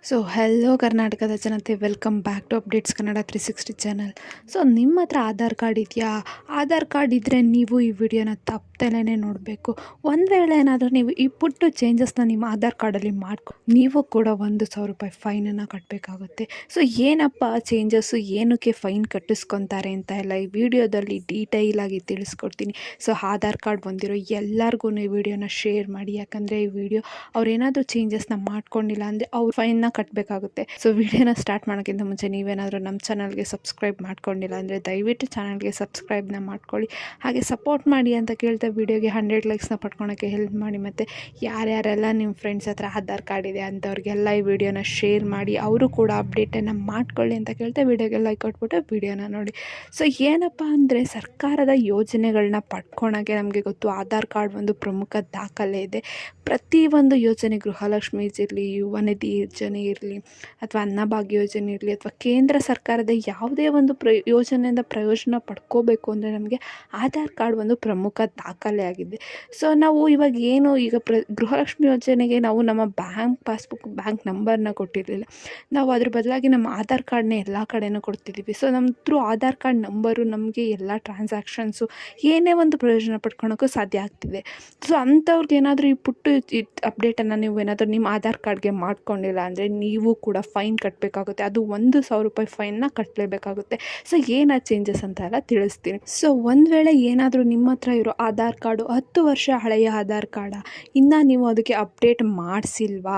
So hello ಕರ್ನಾಟಕದ ಜನತೆ, welcome back to updates Kannada 360 channel. So ನಿಮ್ಮ ಹತ್ರ ಆಧಾರ್ ಕಾರ್ಡ್ ಇದೆಯಾ? ಆಧಾರ್ ಕಾರ್ಡ್ ಇದ್ದರೆ ನೀವು ಈ ವಿಡಿಯೋನ ತಪ್ಪದಲೇ ನೋಡಬೇಕು. ಒಂದು ವೇಳೆ ಏನಾದರೂ ನೀವು ಈ ಪುಟ್ಟು ಚೇಂಜಸ್ನ ನಿಮ್ಮ ಆಧಾರ್ ಕಾರ್ಡಲ್ಲಿ ನೀವು ಕೂಡ ₹1,000 ಫೈನನ್ನು ಕಟ್ಟಬೇಕಾಗುತ್ತೆ. ಸೊ ಏನಪ್ಪ ಚೇಂಜಸ್ಸು, ಏನಕ್ಕೆ ಫೈನ್ ಕಟ್ಟಿಸ್ಕೊತಾರೆ ಅಂತ ಎಲ್ಲ ಈ ವಿಡಿಯೋದಲ್ಲಿ ಡೀಟೈಲಾಗಿ ತಿಳಿಸ್ಕೊಡ್ತೀನಿ. ಸೊ ಆಧಾರ್ ಕಾರ್ಡ್ ಬಂದಿರೋ ಎಲ್ಲರಿಗೂ ಈ ವಿಡಿಯೋನ ಶೇರ್ ಮಾಡಿ, ಯಾಕಂದರೆ ಈ ವಿಡಿಯೋ ಅವ್ರೇನಾದರೂ ಚೇಂಜಸ್ನ ಮಾಡ್ಕೊಂಡಿಲ್ಲ ಅಂದರೆ ಅವ್ರು ಫೈನ್ನ ಕಟ್ಟಬೇಕಾಗುತ್ತೆ. ಸೊ ವಿಡಿಯೋನ ಸ್ಟಾರ್ಟ್ ಮಾಡೋಕ್ಕಿಂತ ಮುಂಚೆ ನೀವೇನಾದರೂ ನಮ್ಮ ಚಾನಲ್ಗೆ ಸಬ್ಸ್ಕ್ರೈಬ್ ಮಾಡ್ಕೊಂಡಿಲ್ಲ ಅಂದರೆ ದಯವಿಟ್ಟು ಚಾನಲ್ಗೆ ಸಬ್ಸ್ಕ್ರೈಬ್ನ ಮಾಡ್ಕೊಳ್ಳಿ. ಹಾಗೆ ಸಪೋರ್ಟ್ ಮಾಡಿ ಅಂತ ಕೇಳ್ತಾ ವಿಡಿಯೋಗೆ 100 ಲೈಕ್ಸ್ನ ಪಡ್ಕೊಳಕ್ಕೆ ಹೆಲ್ಪ್ ಮಾಡಿ. ಮತ್ತು ಯಾರ್ಯಾರೆಲ್ಲ ನಿಮ್ಮ ಫ್ರೆಂಡ್ಸ್ ಹತ್ರ ಆಧಾರ್ ಕಾರ್ಡ್ ಇದೆ ಅಂಥವ್ರಿಗೆಲ್ಲ ಈ ವಿಡಿಯೋನ ಶೇರ್ ಮಾಡಿ, ಅವರು ಕೂಡ ಅಪ್ಡೇಟನ್ನು ಮಾಡ್ಕೊಳ್ಳಿ ಅಂತ ಕೇಳ್ತಾ ವಿಡಿಯೋಗೆ ಲೈಕ್ ಕೊಟ್ಬಿಟ್ಟು ವಿಡಿಯೋನ ನೋಡಿ. ಸೊ ಏನಪ್ಪ ಅಂದರೆ, ಸರ್ಕಾರದ ಯೋಜನೆಗಳನ್ನ ಪಡ್ಕೊಳಕ್ಕೆ ನಮಗೆ ಗೊತ್ತು, ಆಧಾರ್ ಕಾರ್ಡ್ ಒಂದು ಪ್ರಮುಖ ದಾಖಲೆ ಇದೆ. ಪ್ರತಿಯೊಂದು ಯೋಜನೆ, ಗೃಹಲಕ್ಷ್ಮಿ ಇರಲಿ, ಯುವ ನಿಧಿ ಯೋಜನೆ ಇರಲಿ, ಅಥವಾ ಅನ್ನಭಾಗ್ಯ ಯೋಜನೆ ಇರಲಿ, ಅಥವಾ ಕೇಂದ್ರ ಸರ್ಕಾರದ ಯಾವುದೇ ಒಂದು ಯೋಜನೆಯಿಂದ ಪ್ರಯೋಜನ ಪಡ್ಕೋಬೇಕು ಅಂದರೆ ನಮಗೆ ಆಧಾರ್ ಕಾರ್ಡ್ ಒಂದು ಪ್ರಮುಖ ದಾಖಲೆ ಆಗಿದೆ. ಸೊ ನಾವು ಇವಾಗ ಈಗ ಗೃಹಲಕ್ಷ್ಮಿ ಯೋಜನೆಗೆ ನಾವು ನಮ್ಮ ಬ್ಯಾಂಕ್ ಪಾಸ್ಬುಕ್, ಬ್ಯಾಂಕ್ ನಂಬರ್ನ ಕೊಟ್ಟಿರಲಿಲ್ಲ. ನಾವು ಅದ್ರ ಬದಲಾಗಿ ನಮ್ಮ ಆಧಾರ್ ಕಾರ್ಡ್ನೇ ಎಲ್ಲ ಕಡೆನೂ ಕೊಡ್ತಿದ್ದೀವಿ. ಸೊ ನಮ್ಮ ಥ್ರೂ ಆಧಾರ್ ಕಾರ್ಡ್ ನಂಬರು ನಮಗೆ ಎಲ್ಲ ಟ್ರಾನ್ಸಾಕ್ಷನ್ಸು, ಏನೇ ಒಂದು ಪ್ರಯೋಜನ ಪಡ್ಕೊಳೋಕ್ಕೂ ಸಾಧ್ಯ ಆಗ್ತಿದೆ. ಸೊ ಅಂಥವ್ರಿಗೆ ಏನಾದರೂ ಈ ಪುಟ್ಟು ಅಪ್ಡೇಟನ್ನು ನೀವು ಏನಾದರೂ ನಿಮ್ಮ ಆಧಾರ್ ಕಾರ್ಡ್ಗೆ ಮಾಡ್ಕೊಂಡಿಲ್ಲ ಅಂದರೆ ನೀವು ಕೂಡ ಫೈನ್ ಕಟ್ಟಬೇಕಾಗುತ್ತೆ. ಅದು ₹1,000 ಫೈನ್ನ ಕಟ್ಟಲೇಬೇಕಾಗುತ್ತೆ. ಸೊ ಏನು ಚೇಂಜಸ್ ಅಂತ ಎಲ್ಲ ತಿಳಿಸ್ತೀನಿ. ಸೊ ಒಂದು ವೇಳೆ ಏನಾದರೂ ನಿಮ್ಮ ಹತ್ರ ಇರೋ ಆಧಾರ್ ಕಾರ್ಡು 10 ವರ್ಷ ಹಳೆಯ ಆಧಾರ್ ಕಾರ್ಡ, ಇನ್ನು ನೀವು ಅದಕ್ಕೆ ಅಪ್ಡೇಟ್ ಮಾಡಿಸಿಲ್ವಾ?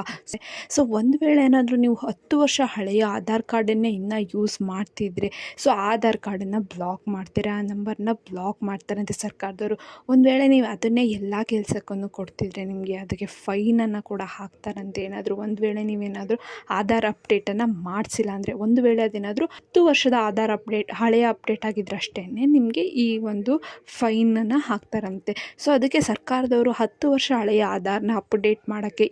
ಸೊ ಒಂದು ವೇಳೆ ಏನಾದರೂ ನೀವು 10 ವರ್ಷ ಹಳೆಯ ಆಧಾರ್ ಕಾರ್ಡನ್ನೇ ಇನ್ನೂ ಯೂಸ್ ಮಾಡ್ತಿದ್ರೆ, ಸೊ ಆಧಾರ್ ಕಾರ್ಡನ್ನು ಬ್ಲಾಕ್ ಮಾಡ್ತೀರಾ, ಆ ನಂಬರ್ನ ಬ್ಲಾಕ್ ಮಾಡ್ತಾರಂತೆ ಸರ್ಕಾರದವರು. ಒಂದು ವೇಳೆ ನೀವು ಅದನ್ನೇ ಎಲ್ಲ ಕೆಲಸಕ್ಕೂ ಕೊಡ್ತಿದ್ರೆ ನಿಮಗೆ ಅದಕ್ಕೆ ಫೈನನ್ನು ಕೂಡ ಹಾಕ್ತಾರಂತೆ. ಒಂದು ವೇಳೆ ನೀವೇನಾದರೂ ಆಧಾರ್ ಅಪ್ಡೇಟನ್ನು ಮಾಡಿಸಿಲ್ಲ ಅಂದರೆ, ಒಂದು ವೇಳೆ ಅದೇನಾದರೂ 10 ವರ್ಷದ ಆಧಾರ್ ಹಳೆಯ ಅಪ್ಡೇಟ್ ಆಗಿದ್ರೆ ಅಷ್ಟೇ ನಿಮಗೆ ಈ ಒಂದು ಫೈನನ್ನು ಹಾಕ್ತಾರಂತೆ. ಸೊ ಅದಕ್ಕೆ ಸರ್ಕಾರದವರು 10 ವರ್ಷ ಹಳೆಯ ಆಧಾರ್ನ ಅಪ್ಡೇಟ್ ಮಾಡೋಕ್ಕೆ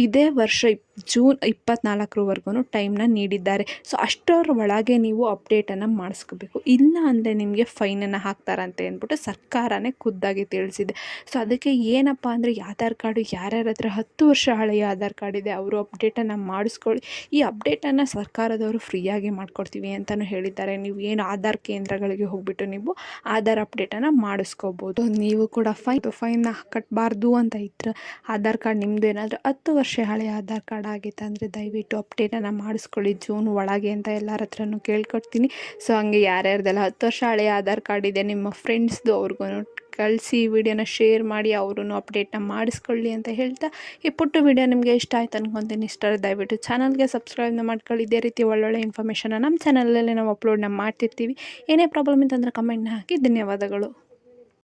ಇದೇ ವರ್ಷ ಜೂನ್ 24 ಟೈಮ್ನ ನೀಡಿದ್ದಾರೆ. ಸೊ ಅಷ್ಟರ ಒಳಗೆ ನೀವು ಅಪ್ಡೇಟನ್ನು ಮಾಡಿಸ್ಕೋಬೇಕು, ಇಲ್ಲ ಅಂದರೆ ನಿಮಗೆ ಫೈನನ್ನು ಹಾಕ್ತಾರಂತೆ ಅಂದ್ಬಿಟ್ಟು ಸರ್ಕಾರನೇ ಖುದ್ದಾಗಿ ತಿಳಿಸಿದೆ. ಸೊ ಅದಕ್ಕೆ ಏನಪ್ಪ ಅಂದರೆ, ಆಧಾರ್ ಕಾರ್ಡು ಯಾರ್ಯಾರ ಹತ್ರ 10 ವರ್ಷ ಹಳೆಯ ಆಧಾರ್ ಕಾರ್ಡ್ ಇದೆ ಅವರು ಅಪ್ಡೇಟನ್ನು ಮಾಡಿಸ್ಕೊಳ್ಳಿ. ಈ ಅಪ್ಡೇಟನ್ನು ಸರ್ಕಾರದವರು ಫ್ರೀಯಾಗಿ ಮಾಡಿಕೊಡ್ತೀವಿ ಅಂತಲೂ ಹೇಳಿದ್ದಾರೆ. ನೀವು ಏನು ಆಧಾರ್ ಕೇಂದ್ರಗಳಿಗೆ ಹೋಗ್ಬಿಟ್ಟು ನೀವು ಆಧಾರ್ ಅಪ್ಡೇಟನ್ನು ಮಾಡಿಸ್ಕೋಬೋದು. ನೀವು ಕೂಡ ಫೈನ್ನ ಕಟ್ಟಬಾರ್ದು ಅಂತ ಇದ್ರೆ, ಆಧಾರ್ ಕಾರ್ಡ್ ನಿಮ್ಮದು ಏನಾದರೂ 10 ವರ್ಷ ಹಳೆಯ ಆಧಾರ್ ಕಾರ್ಡ್ ಆಗಿತ್ತು ಅಂದರೆ ದಯವಿಟ್ಟು ಅಪ್ಡೇಟನ್ನು ಮಾಡಿಸ್ಕೊಳ್ಳಿ ಜೂನ್ ಒಳಗೆ ಅಂತ ಎಲ್ಲರ ಹತ್ರನೂ ಕೇಳ್ಕೊಡ್ತೀನಿ. ಸೊ ಹಂಗೆ ಯಾರ್ಯಾರ್ದೆಲ್ಲ 10 ವರ್ಷ ಹಳೆಯ ಆಧಾರ್ ಕಾರ್ಡ್ ಇದೆ ನಿಮ್ಮ ಫ್ರೆಂಡ್ಸ್ದು, ಅವ್ರಿಗೂ ಕಳಿಸಿ ವಿಡಿಯೋನ ಶೇರ್ ಮಾಡಿ, ಅವರು ಅಪ್ಡೇಟ್ನ ಮಾಡಿಸ್ಕೊಳ್ಳಿ ಅಂತ ಹೇಳ್ತಾ, ಈ ಪುಟ್ಟು ವಿಡಿಯೋ ನಿಮಗೆ ಇಷ್ಟ ಆಯ್ತು ಅನ್ಕೊತೀನಿ. ಇಷ್ಟ ದಯವಿಟ್ಟು ಚಾನಲ್ಗೆ ಸಬ್ಸ್ಕ್ರೈಬ್ನ ಮಾಡ್ಕೊಳ್ಳಿ. ಇದೇ ರೀತಿ ಒಳ್ಳೊಳ್ಳೆ ಇನ್ಫಾರ್ಮೇಷನ್ನ ನಮ್ಮ ಚಾನಲಲ್ಲಿ ನಾವು ಅಪ್ಲೋಡ್ನ ಮಾಡ್ತಿರ್ತೀವಿ. ಏನೇ ಪ್ರಾಬ್ಲಮ್ ಇತ್ತಂದರೆ ಕಮೆಂಟ್ನ ಹಾಕಿ. ಧನ್ಯವಾದಗಳು.